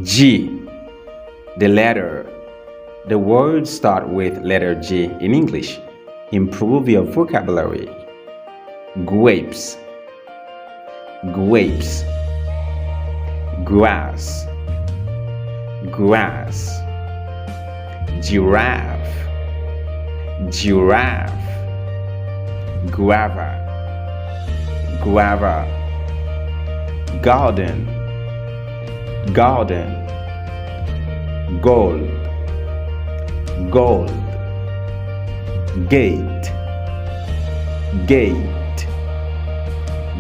G. The letter. The words start with letter G in English. Improve your vocabulary. Grapes, grapes. Grass, grass. Giraffe, giraffe. Guava, guava. Garden, garden. Gold, gold. Gate, gate.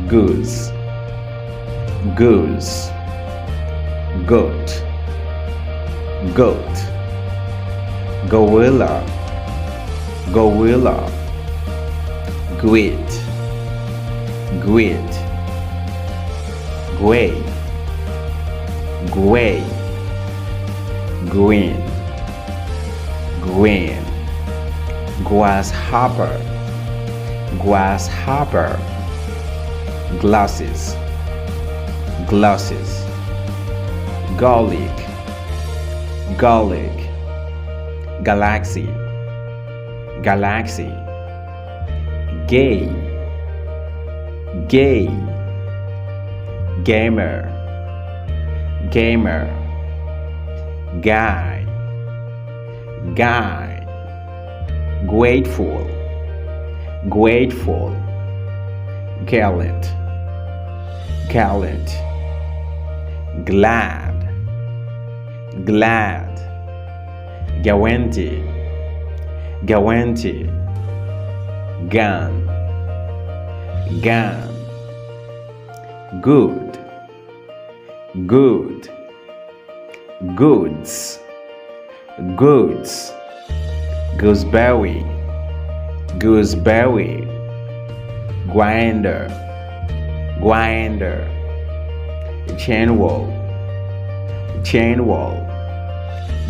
Goose, goose. Goat, goat. Gorilla, gorilla. Grit, grit. Gray, gray. Green, green. Grasshopper, grasshopper. Glasses, glasses. Garlic, garlic. Galaxy, galaxy. Gay, gay. Gamer, gamer. Guy, guy. Grateful, grateful. Gallant, gallant. Glad, glad. Guarantee, guarantee. Gun, gun. Good, good. Goods, goods. Gooseberry, gooseberry. Grinder, grinder. Chain wall, chain wall.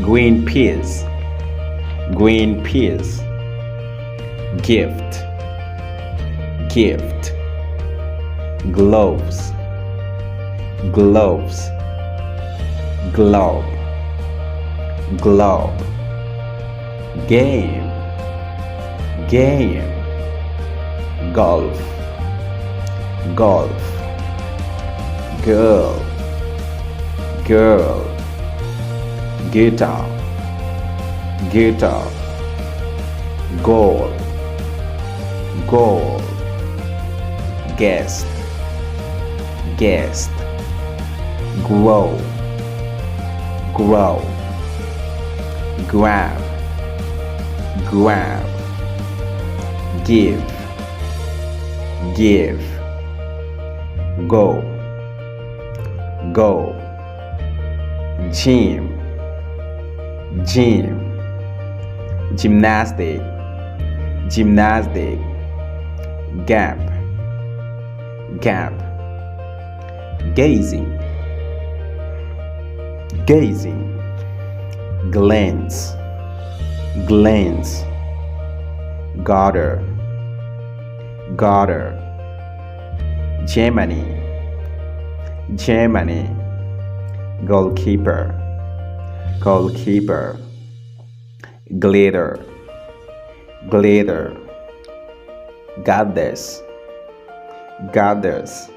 Green peas, green peas. Gift, gift. Gloves, gloves. Globe, globe. Game, game. Golf, golf. Girl, girl. Guitar, guitar. Goal, goal. Guest, guest. Grow, grow. Grab, grab. Give, give. Go, go. Gym, gym. Gymnastic, gymnastic. Gap, gap. Gazing, gazing. Glance, glance. Garter, garter. Germany, Germany. Goalkeeper, goalkeeper. Glitter, glitter. Goddess, goddess.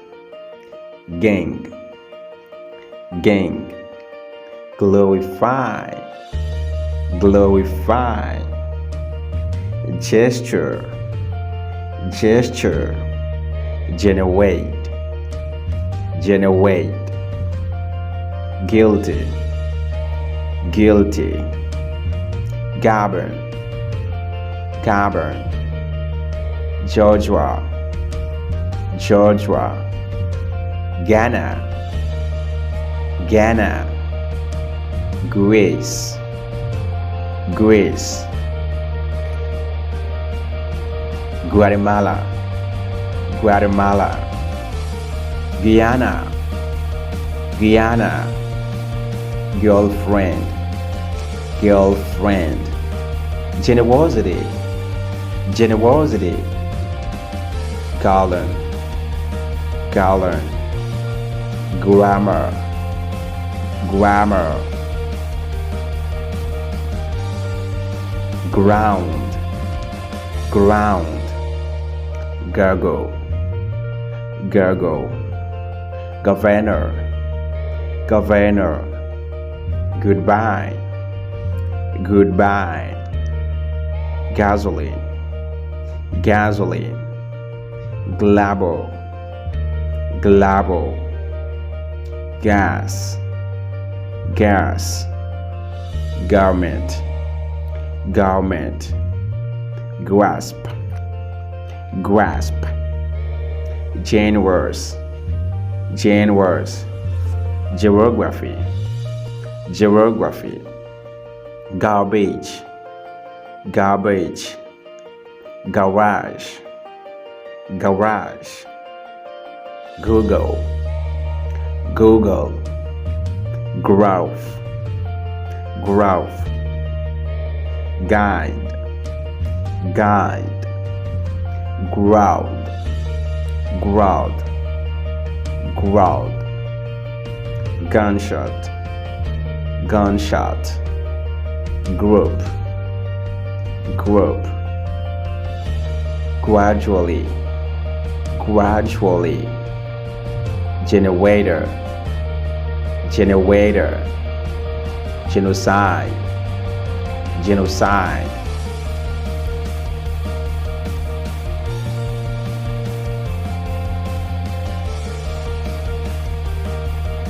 Gang, gang. Glorify, glorify. Gesture, gesture. Generate, generate. Guilty, guilty. Govern, govern. Georgia, Georgia. Ghana, Ghana. Grace, grace. Guatemala, Guatemala. Guyana, Guyana. Girlfriend, girlfriend. Generosity, generosity. Garland, garland. Grammar, grammar, ground, ground, gurgle, gurgle, governor, governor, goodbye, goodbye, gasoline, gasoline, glabble, glabble, gas, gas, garment, garment, grasp, grasp, genres, genres, geography, geography, garbage, garbage, garage, garage, Google, Google, growth, growth, guide, guide, ground, ground, ground, gunshot, gunshot, group, group, gradually, gradually, generator, generator, genocide, genocide,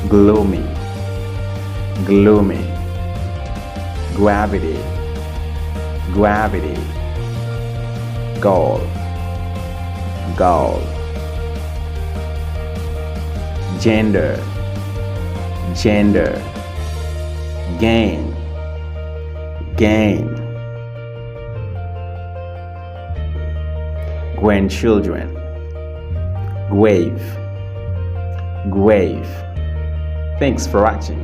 gloomy, gloomy, gravity, gravity, goal, goal, gender, gender, gain, gain, grandchildren, grave, grave. Thanks for watching.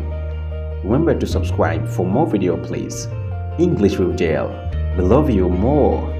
Remember to subscribe for more video please. English with Jail. We love you more.